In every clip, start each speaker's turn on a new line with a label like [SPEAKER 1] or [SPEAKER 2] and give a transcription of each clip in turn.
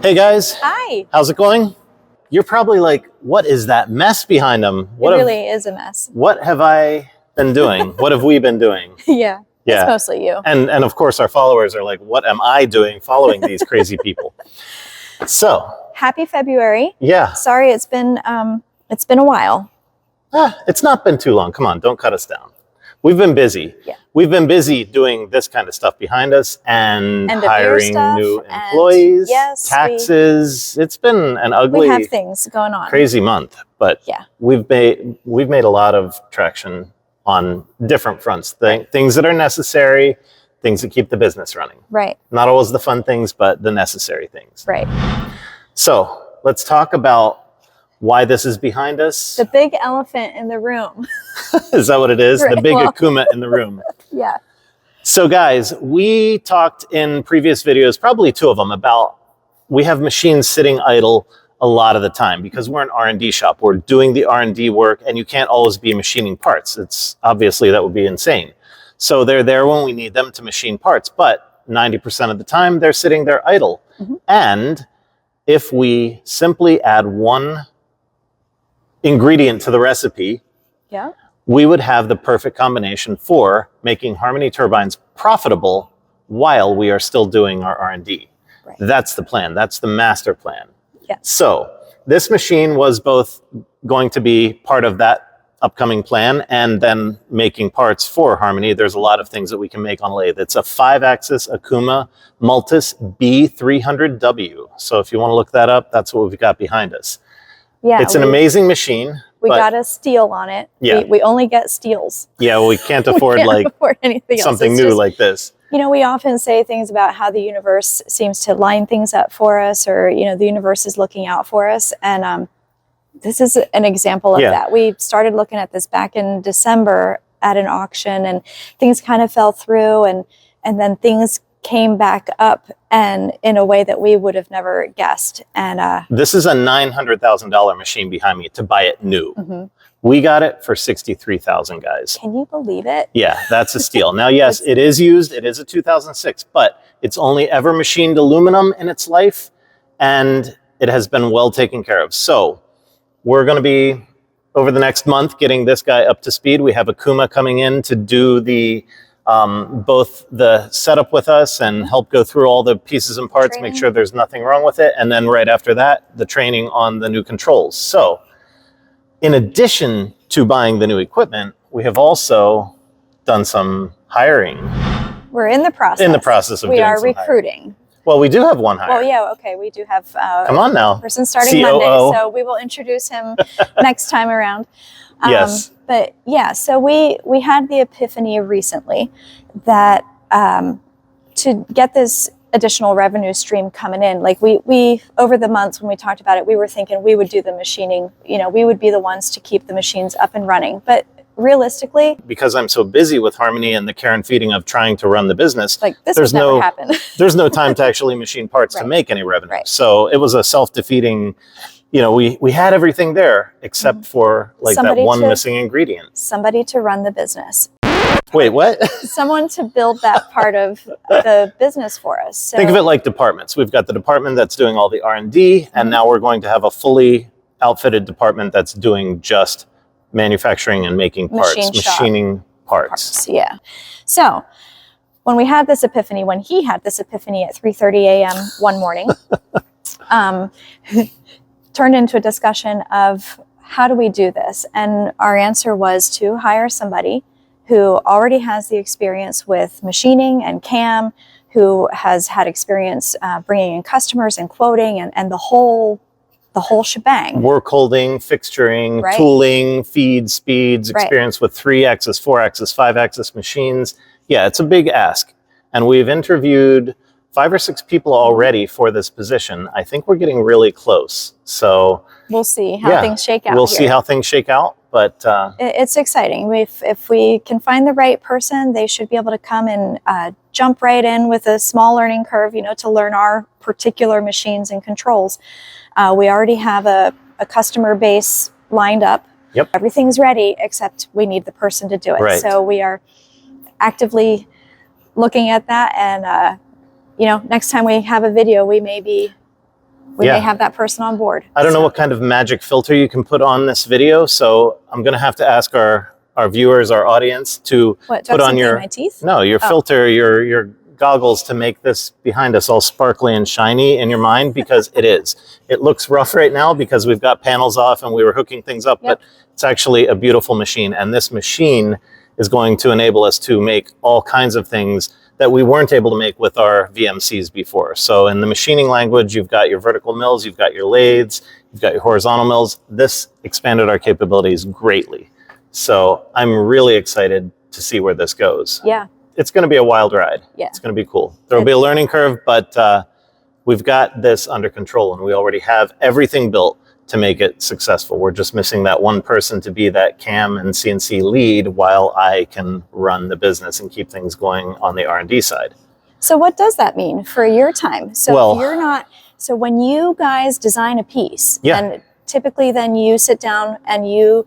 [SPEAKER 1] Hey guys.
[SPEAKER 2] Hi.
[SPEAKER 1] How's it going? You're probably like, what is that mess behind them?
[SPEAKER 2] It really is a mess.
[SPEAKER 1] What have I been doing? What have we been doing?
[SPEAKER 2] Yeah. It's mostly you.
[SPEAKER 1] And of course our followers are like, what am I doing following these crazy people? So.
[SPEAKER 2] Happy February.
[SPEAKER 1] Yeah.
[SPEAKER 2] Sorry, it's been a while.
[SPEAKER 1] It's not been too long. Come on, don't cut us down. We've been busy.
[SPEAKER 2] Yeah.
[SPEAKER 1] We've been busy doing this kind of stuff behind us and hiring new employees, taxes. It's been an ugly,
[SPEAKER 2] we have things going on.
[SPEAKER 1] Crazy month, but
[SPEAKER 2] yeah,
[SPEAKER 1] we've made a lot of traction on different fronts. Things that are necessary, things that keep the business running.
[SPEAKER 2] Right. Not
[SPEAKER 1] always the fun things, but the necessary things.
[SPEAKER 2] Right.
[SPEAKER 1] So let's talk about why this is behind us.
[SPEAKER 2] The big elephant in the room.
[SPEAKER 1] Is that what it is?
[SPEAKER 2] Right.
[SPEAKER 1] The big OKUMA in the room.
[SPEAKER 2] Yeah.
[SPEAKER 1] So guys, we talked in previous videos, probably two of them, about we have machines sitting idle a lot of the time because we're an R&D shop. We're doing the R&D work and you can't always be machining parts. It's obviously that would be insane. So they're there when we need them to machine parts, but 90% of the time they're sitting there idle. Mm-hmm. And if we simply add one ingredient to the recipe,
[SPEAKER 2] yeah,
[SPEAKER 1] we would have the perfect combination for making Harmony turbines profitable while we are still doing our R&D.
[SPEAKER 2] Right.
[SPEAKER 1] That's the plan. That's the master plan.
[SPEAKER 2] Yeah.
[SPEAKER 1] So this machine was both going to be part of that upcoming plan and then making parts for Harmony. There's a lot of things that we can make on lathe. It's a 5-axis OKUMA Multus B300W. So if you want to look that up, that's what we've got behind us.
[SPEAKER 2] Yeah,
[SPEAKER 1] it's an amazing machine.
[SPEAKER 2] We got a steel on it.
[SPEAKER 1] Yeah.
[SPEAKER 2] We only get steels.
[SPEAKER 1] Yeah, well, we can't afford
[SPEAKER 2] afford anything else.
[SPEAKER 1] Something new like this.
[SPEAKER 2] You know, we often say things about how the universe seems to line things up for us, or, you know, the universe is looking out for us. And this is an example of that. We started looking at this back in December at an auction, and things kind of fell through, and then things came back up and in a way that we would have never guessed. And
[SPEAKER 1] this is a $900,000 machine behind me to buy it new.
[SPEAKER 2] Mm-hmm.
[SPEAKER 1] We got it for $63,000, guys.
[SPEAKER 2] Can you believe it?
[SPEAKER 1] Yeah, that's a steal. Now, yes, it is used. It is a 2006, but it's only ever machined aluminum in its life, and it has been well taken care of. So we're going to be, over the next month, getting this guy up to speed. We have OKUMA coming in to do the both the setup with us and help go through all the pieces and parts, make sure there's nothing wrong with it. And then right after that, the training on the new controls. So in addition to buying the new equipment, we have also done some hiring.
[SPEAKER 2] We're in the process.
[SPEAKER 1] In the process of doing some hiring.
[SPEAKER 2] We are recruiting.
[SPEAKER 1] Well, we do have one hire.
[SPEAKER 2] Well, yeah, okay. We do have
[SPEAKER 1] come on now.
[SPEAKER 2] A person starting
[SPEAKER 1] COO.
[SPEAKER 2] Monday, so we will introduce him next time around.
[SPEAKER 1] Yes.
[SPEAKER 2] But yeah, so we had the epiphany recently that to get this additional revenue stream coming in, like we over the months when we talked about it, we were thinking we would do the machining, you know, we would be the ones to keep the machines up and running. But realistically,
[SPEAKER 1] because I'm so busy with Harmony and the care and feeding of trying to run the business,
[SPEAKER 2] like this would never happen.
[SPEAKER 1] There's no time to actually machine parts to make any revenue.
[SPEAKER 2] Right.
[SPEAKER 1] So it was a self-defeating, you know, we had everything there except for like that one missing ingredient.
[SPEAKER 2] Somebody to run the business.
[SPEAKER 1] Wait, what?
[SPEAKER 2] Someone to build that part of the business for us. So,
[SPEAKER 1] think of it like departments. We've got the department that's doing all the R&D, and now we're going to have a fully outfitted department that's doing just manufacturing and making parts, machining parts.
[SPEAKER 2] Yeah. So when we had this epiphany, when he had this epiphany at 3:30 a.m. one morning, turned into a discussion of how do we do this? And our answer was to hire somebody who already has the experience with machining and CAM, who has had experience bringing in customers and quoting and the whole shebang.
[SPEAKER 1] Work holding, fixturing, tooling, feed speeds, experience with 3-axis, 4-axis, 5-axis machines. Yeah, it's a big ask. And we've interviewed 5 or 6 people already for this position. I think we're getting really close. So
[SPEAKER 2] we'll see how things shake out.
[SPEAKER 1] We'll see how things shake out. But
[SPEAKER 2] it's exciting. If we can find the right person, they should be able to come and jump right in with a small learning curve, you know, to learn our particular machines and controls. We already have a customer base lined up.
[SPEAKER 1] Yep.
[SPEAKER 2] Everything's ready, except we need the person to do it.
[SPEAKER 1] Right.
[SPEAKER 2] So we are actively looking at that. And, you know, next time we have a video, we may be we may have that person on board.
[SPEAKER 1] I don't know what kind of magic filter you can put on this video, so I'm going to have to ask our viewers, our audience, to put on your
[SPEAKER 2] my teeth?
[SPEAKER 1] No, your filter, your goggles, to make this behind us all sparkly and shiny in your mind, because it is. It looks rough right now because we've got panels off and we were hooking things up, but it's actually a beautiful machine. And this machine is going to enable us to make all kinds of things that we weren't able to make with our VMCs before. So in the machining language, you've got your vertical mills, you've got your lathes, you've got your horizontal mills. This expanded our capabilities greatly. So I'm really excited to see where this goes.
[SPEAKER 2] Yeah.
[SPEAKER 1] It's going to be a wild ride.
[SPEAKER 2] Yeah.
[SPEAKER 1] It's going to be cool. There will be a learning curve, but we've got this under control, and we already have everything built to make it successful. We're just missing that one person to be that CAM and CNC lead while I can run the business and keep things going on the R&D side.
[SPEAKER 2] So what does that mean for your time? So if you're not, so when you guys design a piece, and typically then you sit down and you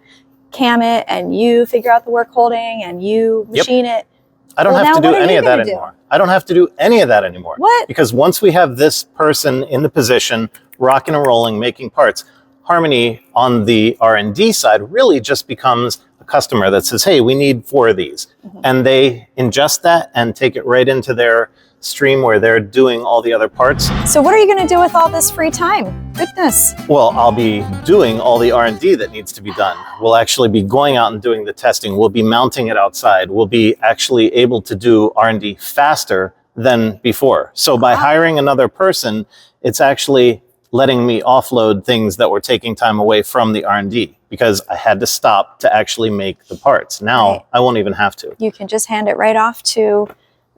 [SPEAKER 2] CAM it and you figure out the work holding and you machine it.
[SPEAKER 1] I don't have to do any of that anymore. I don't have to do any of that anymore.
[SPEAKER 2] What?
[SPEAKER 1] Because once we have this person in the position, rocking and rolling, making parts, Harmony on the R&D side really just becomes a customer that says, hey, we need 4 of these. And they ingest that and take it right into their stream where they're doing all the other parts.
[SPEAKER 2] So what are you going to do with all this free time? Goodness.
[SPEAKER 1] Well, I'll be doing all the R&D that needs to be done. We'll actually be going out and doing the testing. We'll be mounting it outside. We'll be actually able to do R&D faster than before. So by hiring another person, it's actually letting me offload things that were taking time away from the R&D, because I had to stop to actually make the parts. Now I won't even have to.
[SPEAKER 2] You can just hand it right off to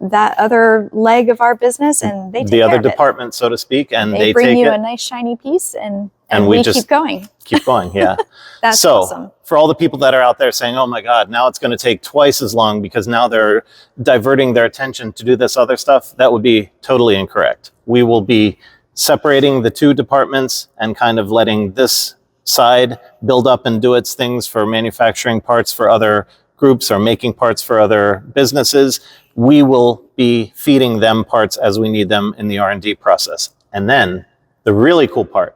[SPEAKER 2] that other leg of our business, and they take
[SPEAKER 1] the
[SPEAKER 2] care
[SPEAKER 1] other
[SPEAKER 2] of it.
[SPEAKER 1] department, so to speak, and they
[SPEAKER 2] bring
[SPEAKER 1] take
[SPEAKER 2] you
[SPEAKER 1] it,
[SPEAKER 2] a nice shiny piece, and
[SPEAKER 1] we
[SPEAKER 2] just
[SPEAKER 1] just
[SPEAKER 2] keep going.
[SPEAKER 1] Keep going, yeah.
[SPEAKER 2] That's
[SPEAKER 1] so
[SPEAKER 2] awesome.
[SPEAKER 1] For all the people that are out there saying, oh my God, now it's going to take twice as long because now they're diverting their attention to do this other stuff, that would be totally incorrect. We will be separating the 2 departments and kind of letting this side build up and do its things for manufacturing parts for other groups or making parts for other businesses. We will be feeding them parts as we need them in the R&D process. And then the really cool part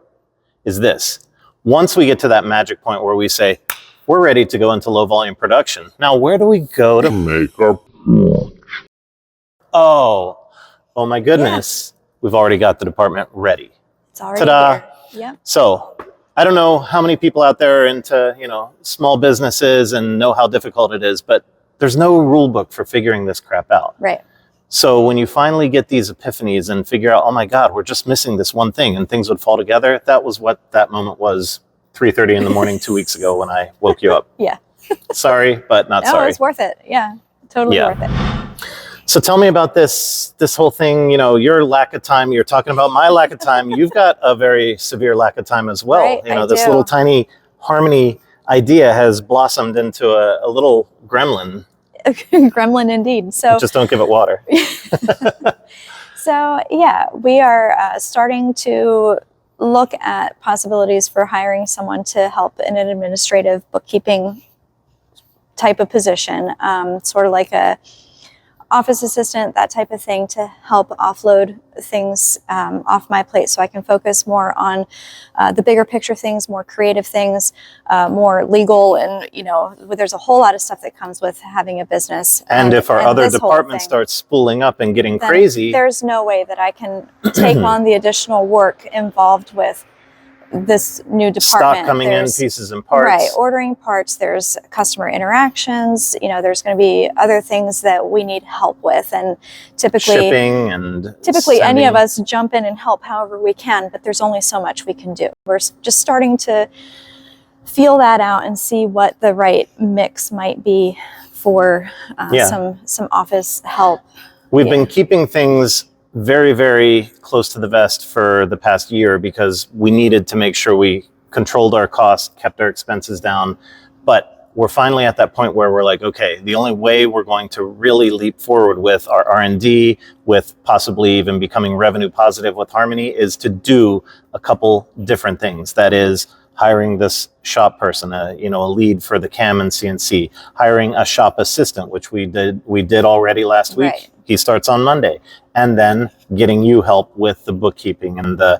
[SPEAKER 1] is this. Once we get to that magic point where we say, we're ready to go into low volume production. Now, where do we go to make our parts? Oh my goodness. Yeah. We've already got the department ready.
[SPEAKER 2] It's already here. Yep.
[SPEAKER 1] So I don't know how many people out there are into, small businesses and know how difficult it is, but there's no rule book for figuring this crap out.
[SPEAKER 2] Right.
[SPEAKER 1] So when you finally get these epiphanies and figure out, oh my God, we're just missing this one thing, and things would fall together. That was what that moment was 3:30 in the morning 2 weeks ago when I woke you up.
[SPEAKER 2] Yeah.
[SPEAKER 1] Sorry, but not sorry.
[SPEAKER 2] No, it's worth it. Yeah, totally worth it.
[SPEAKER 1] So tell me about this whole thing, your lack of time. You're talking about my lack of time. You've got a very severe lack of time as well.
[SPEAKER 2] Right,
[SPEAKER 1] This little tiny Harmony idea has blossomed into a little gremlin.
[SPEAKER 2] Gremlin indeed. So
[SPEAKER 1] just don't give it water.
[SPEAKER 2] So yeah, we are starting to look at possibilities for hiring someone to help in an administrative bookkeeping type of position, sort of like a office assistant, that type of thing, to help offload things off my plate so I can focus more on the bigger picture things, more creative things, more legal, and there's a whole lot of stuff that comes with having a business.
[SPEAKER 1] And if our other department starts spooling up and getting crazy,
[SPEAKER 2] there's no way that I can take on the additional work involved with this new department.
[SPEAKER 1] Stock coming in, pieces and parts.
[SPEAKER 2] Right, ordering parts, there's customer interactions, there's going to be other things that we need help with, and typically
[SPEAKER 1] shipping and
[SPEAKER 2] any of us jump in and help however we can, but there's only so much we can do. We're just starting to feel that out and see what the right mix might be for some office help.
[SPEAKER 1] We've been keeping things very, very close to the vest for the past year because we needed to make sure we controlled our costs, kept our expenses down. But we're finally at that point where we're like, okay, the only way we're going to really leap forward with our R&D, with possibly even becoming revenue positive with Harmony, is to do a couple different things. That is hiring this shop person, a lead for the CAM and CNC, hiring a shop assistant, which we did already last week.
[SPEAKER 2] Right.
[SPEAKER 1] He starts on Monday. And then getting you help with the bookkeeping and the,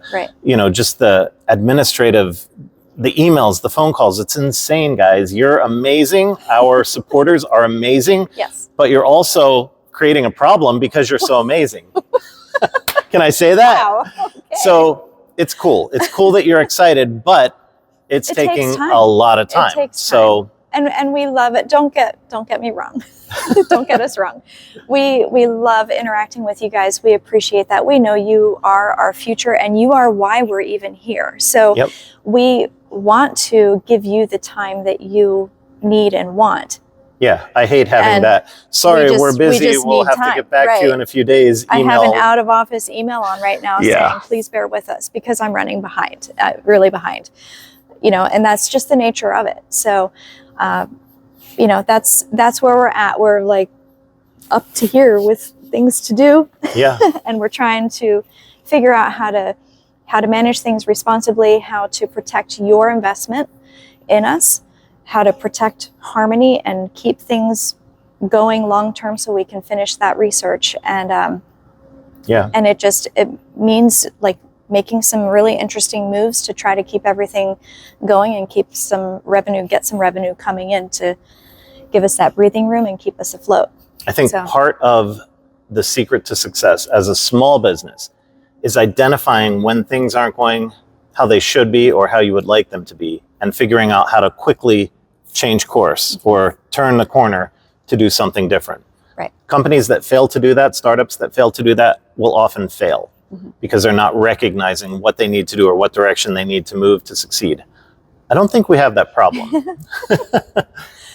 [SPEAKER 1] just the administrative, the emails, the phone calls. It's insane, guys. You're amazing. Our supporters are amazing.
[SPEAKER 2] Yes.
[SPEAKER 1] But you're also creating a problem because you're so amazing. Can I say that?
[SPEAKER 2] Wow. Okay.
[SPEAKER 1] So it's cool. It's cool that you're excited, but it's taking a lot of time.
[SPEAKER 2] It takes time.
[SPEAKER 1] So
[SPEAKER 2] and we love it. Don't get me wrong. Don't get us wrong. We love interacting with you guys. We appreciate that. We know you are our future and you are why we're even here. So we want to give you the time that you need and want.
[SPEAKER 1] Yeah, I hate having that. Sorry, we're busy. We'll have to get back to you in a few days.
[SPEAKER 2] I have an out of office email on right now saying, please bear with us because I'm running behind, really behind, and that's just the nature of it. So, that's where we're at. We're like up to here with things to do. Yeah. And we're trying to figure out how to manage things responsibly, how to protect your investment in us, how to protect Harmony and keep things going long term so we can finish that research. And and it means like making some really interesting moves to try to keep everything going and get some revenue coming in to give us that breathing room and keep us afloat.
[SPEAKER 1] I think part of the secret to success as a small business is identifying when things aren't going how they should be or how you would like them to be, and figuring out how to quickly change course or turn the corner to do something different.
[SPEAKER 2] Right.
[SPEAKER 1] Companies that fail to do that, startups that fail to do that, will often fail because they're not recognizing what they need to do or what direction they need to move to succeed. I don't think we have that problem.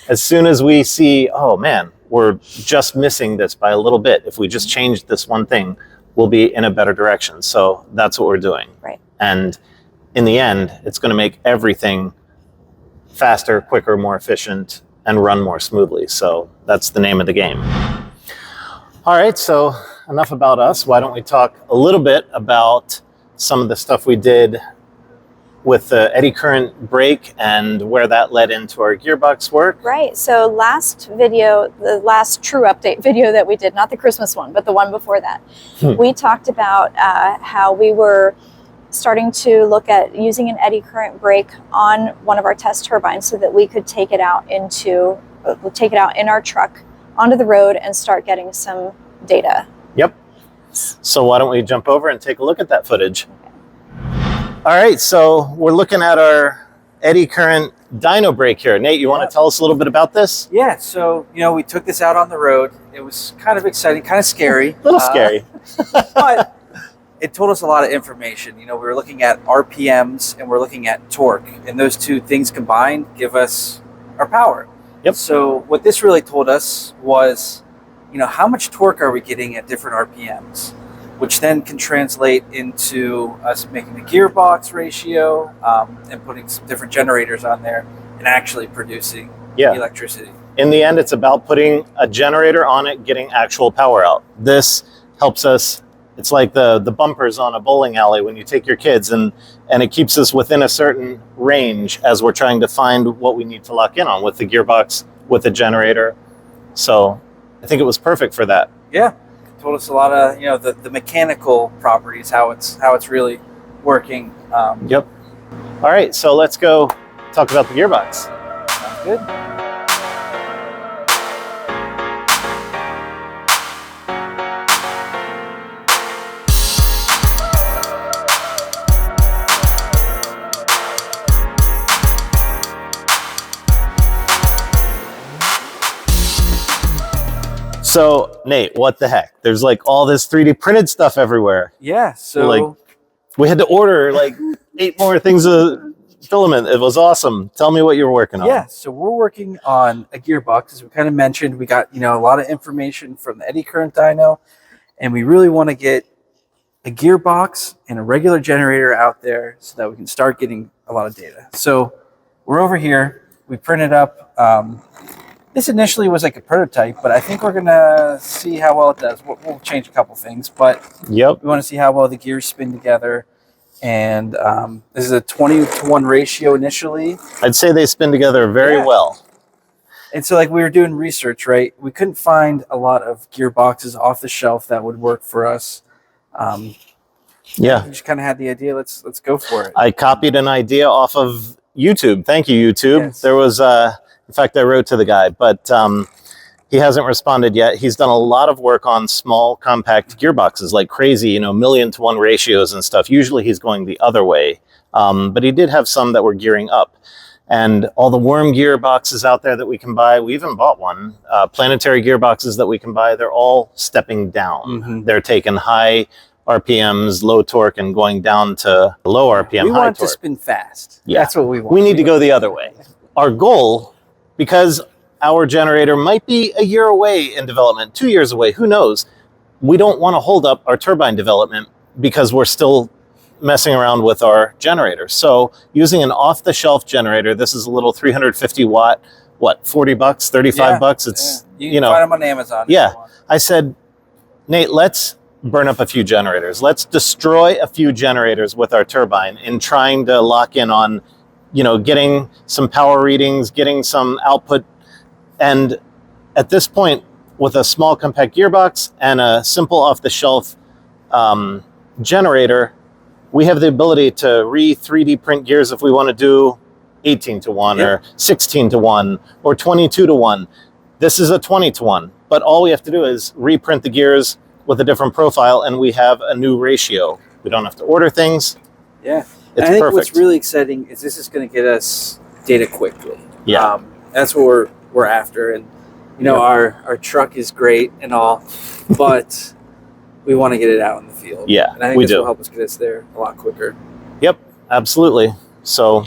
[SPEAKER 1] As soon as we see, oh man, we're just missing this by a little bit. If we just change this one thing, we'll be in a better direction. So that's what we're doing.
[SPEAKER 2] Right.
[SPEAKER 1] And in the end, it's going to make everything faster, quicker, more efficient, and run more smoothly. So that's the name of the game. All right, so enough about us. Why don't we talk a little bit about some of the stuff we did with the eddy current brake and where that led into our gearbox work.
[SPEAKER 2] Right. So last video, the last true update video that we did, not the Christmas one, but the one before that, we talked about how we were starting to look at using an eddy current brake on one of our test turbines so that we could take it out in our truck onto the road and start getting some data.
[SPEAKER 1] Yep. So why don't we jump over and take a look at that footage? Okay. All right, so we're looking at our eddy current dyno brake here. Nate, you want to tell us a little bit about this?
[SPEAKER 3] Yeah, so, we took this out on the road. It was kind of exciting, kind of scary.
[SPEAKER 1] A little scary.
[SPEAKER 3] But it told us a lot of information. We were looking at RPMs and we're looking at torque. And those two things combined give us our power.
[SPEAKER 1] Yep.
[SPEAKER 3] So what this really told us was, how much torque are we getting at different RPMs? Which then can translate into us making the gearbox ratio and putting some different generators on there and actually producing electricity.
[SPEAKER 1] In the end, it's about putting a generator on it, getting actual power out. This helps us. It's like the bumpers on a bowling alley when you take your kids, and it keeps us within a certain range as we're trying to find what we need to lock in on with the gearbox, with the generator. So I think it was perfect for that.
[SPEAKER 3] Yeah. Told us a lot of the mechanical properties, how it's really working.
[SPEAKER 1] Yep. All right, so let's go talk about the gearbox.
[SPEAKER 3] Sounds good.
[SPEAKER 1] So, Nate, what the heck? There's like all this 3D printed stuff everywhere.
[SPEAKER 3] Yeah, so
[SPEAKER 1] we had to order like 8 more things of filament. It was awesome. Tell me what you were working on.
[SPEAKER 3] Yeah, so we're working on a gearbox. As we kind of mentioned, we got a lot of information from the eddy current dyno, and we really want to get a gearbox and a regular generator out there so that we can start getting a lot of data. So we're over here. We printed up. This initially was like a prototype, but I think we're going to see how well it does. We'll change a couple things, but we want to see how well the gears spin together. And this is a 20-to-1 ratio initially.
[SPEAKER 1] I'd say they spin together very well.
[SPEAKER 3] And so like we were doing research, right? We couldn't find a lot of gearboxes off the shelf that would work for us.
[SPEAKER 1] Yeah.
[SPEAKER 3] We just kind of had the idea, let's go for it.
[SPEAKER 1] I copied an idea off of YouTube. Thank you, YouTube.
[SPEAKER 3] Yes.
[SPEAKER 1] There was, in fact, I wrote to the guy, but he hasn't responded yet. He's done a lot of work on small, compact gearboxes like crazy, 1,000,000-to-1 ratios and stuff. Usually he's going the other way, but he did have some that were gearing up. And all the worm gearboxes out there that we can buy, we even bought one, planetary gearboxes that we can buy, they're all stepping down.
[SPEAKER 3] Mm-hmm.
[SPEAKER 1] They're taking high RPMs, low torque, and going down to low RPM,
[SPEAKER 3] we
[SPEAKER 1] high
[SPEAKER 3] want
[SPEAKER 1] torque.
[SPEAKER 3] to spin fast.
[SPEAKER 1] Yeah.
[SPEAKER 3] That's what we want.
[SPEAKER 1] We need to go the other way. Our goal, because our generator might be a year away in development, 2 years away, who knows? We don't want to hold up our turbine development because we're still messing around with our generator. So using an off-the-shelf generator, this is a little 350 watt, what, $40, $35? It's,
[SPEAKER 3] You can find them on Amazon.
[SPEAKER 1] Yeah. I said, Nate, let's burn up a few generators. Let's destroy a few generators with our turbine in trying to lock in on, getting some power readings, getting some output. And at this point, with a small compact gearbox and a simple off-the-shelf generator, we have the ability to 3D print gears if we want to do 18-to-1 or 16-to-1 or 22-to-1. This is a 20-to-1, but all we have to do is reprint the gears with a different profile and we have a new ratio. We don't have to order things.
[SPEAKER 3] Yeah.
[SPEAKER 1] It's
[SPEAKER 3] I think
[SPEAKER 1] perfect.
[SPEAKER 3] what's really exciting is this is going to get us data quickly.
[SPEAKER 1] Yeah.
[SPEAKER 3] That's what we're after. And, our truck is great and all, but we want to get it out in the field.
[SPEAKER 1] Yeah,
[SPEAKER 3] and I think
[SPEAKER 1] we
[SPEAKER 3] this
[SPEAKER 1] do.
[SPEAKER 3] will help us get us there a lot quicker.
[SPEAKER 1] Yep, absolutely. So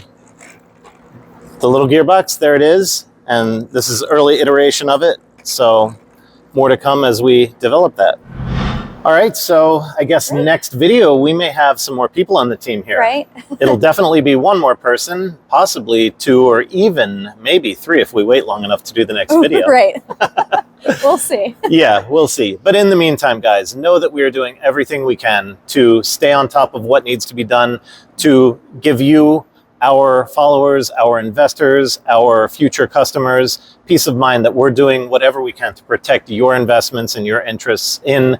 [SPEAKER 1] the little gearbox, there it is. And this is early iteration of it. So more to come as we develop that. All right, so I guess next video, we may have some more people on the team here.
[SPEAKER 2] Right?
[SPEAKER 1] It'll definitely be one more person, possibly 2 or even maybe 3 if we wait long enough to do the next video.
[SPEAKER 2] Right. We'll see.
[SPEAKER 1] Yeah, we'll see. But in the meantime, guys, know that we are doing everything we can to stay on top of what needs to be done to give you, our followers, our investors, our future customers, peace of mind that we're doing whatever we can to protect your investments and your interests in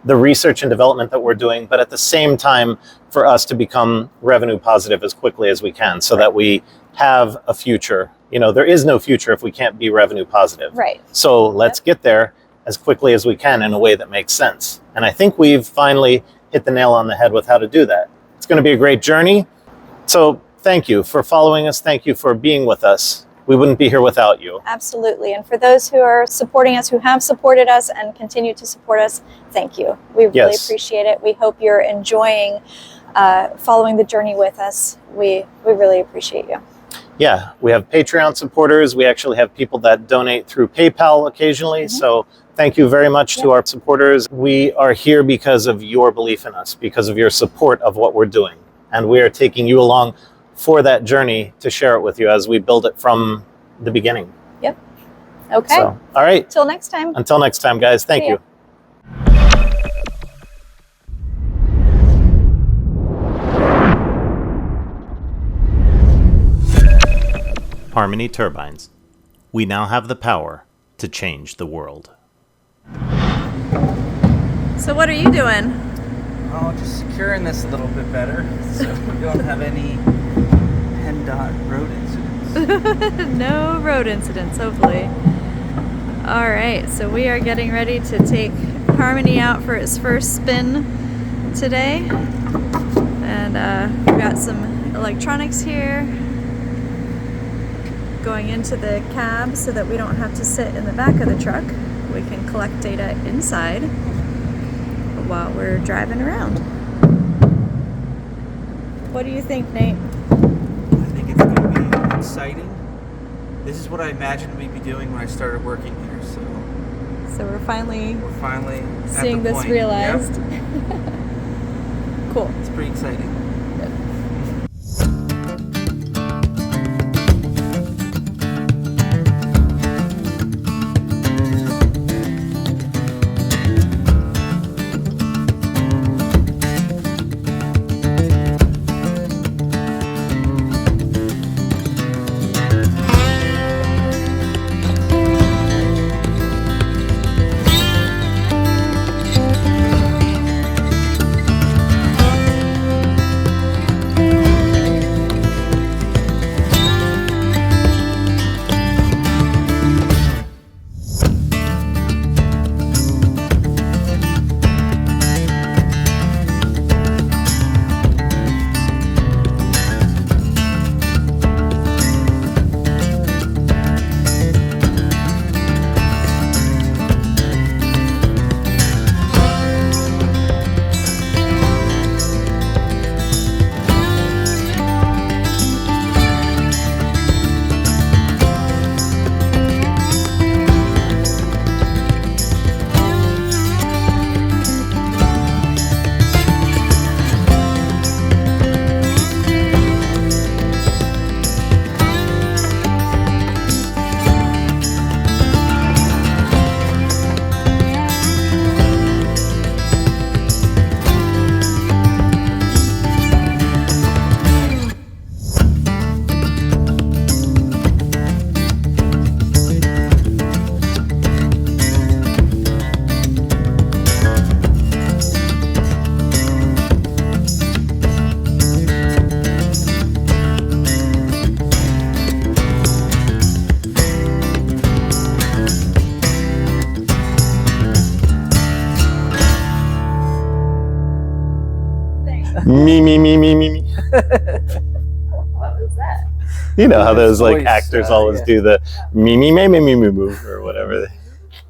[SPEAKER 1] the research and development that we're doing, but at the same time for us to become revenue positive as quickly as we can so that we have a future. There is no future if we can't be revenue positive.
[SPEAKER 2] Right.
[SPEAKER 1] So let's get there as quickly as we can in a way that makes sense. And I think we've finally hit the nail on the head with how to do that. It's going to be a great journey. So thank you for following us. Thank you for being with us. We wouldn't be here without you.
[SPEAKER 2] Absolutely. And for those who are supporting us, who have supported us and continue to support us, thank you. We really appreciate it. We hope you're enjoying following the journey with us. We really appreciate you.
[SPEAKER 1] Yeah, we have Patreon supporters. We actually have people that donate through PayPal occasionally. So thank you very much to our supporters. We are here because of your belief in us, because of your support of what we're doing. And we are taking you along for that journey to share it with you as we build it from the beginning.
[SPEAKER 2] Yep. Okay.
[SPEAKER 1] So, all right.
[SPEAKER 2] Till next time.
[SPEAKER 1] Until next time, guys. Thank you. Harmony Turbines. We now have the power to change the world.
[SPEAKER 2] So what are you doing?
[SPEAKER 3] Oh, just securing this a little bit better so we don't have any PennDOT road incidents.
[SPEAKER 2] No road incidents, hopefully. All right, so we are getting ready to take Harmony out for its first spin today. And we've got some electronics here going into the cab so that we don't have to sit in the back of the truck. We can collect data inside while we're driving around. What do you think, Nate?
[SPEAKER 3] I think it's going to be exciting. This is what I imagined we'd be doing when I started working here.
[SPEAKER 2] So we're finally
[SPEAKER 3] at
[SPEAKER 2] seeing
[SPEAKER 3] the
[SPEAKER 2] this
[SPEAKER 3] point.
[SPEAKER 2] realized.
[SPEAKER 3] Yep.
[SPEAKER 2] Cool.
[SPEAKER 3] It's pretty exciting.
[SPEAKER 1] Me, me, me, me, me, me.
[SPEAKER 2] What was that?
[SPEAKER 1] You know how those like
[SPEAKER 3] Voice,
[SPEAKER 1] actors always
[SPEAKER 3] yeah.
[SPEAKER 1] do the me, me, me, me, me, me, me, or whatever.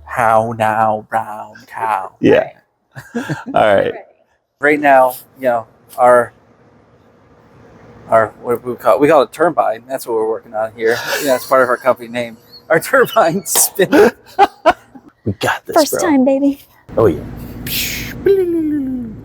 [SPEAKER 3] How now, brown cow.
[SPEAKER 1] Yeah. All right.
[SPEAKER 3] Right now, you know, our what do we call it turbine. That's what we're working on here. Yeah, that's part of our company name. Our turbine's spinning.
[SPEAKER 1] We got this,
[SPEAKER 2] First
[SPEAKER 1] bro.
[SPEAKER 2] time, baby.
[SPEAKER 1] Oh yeah.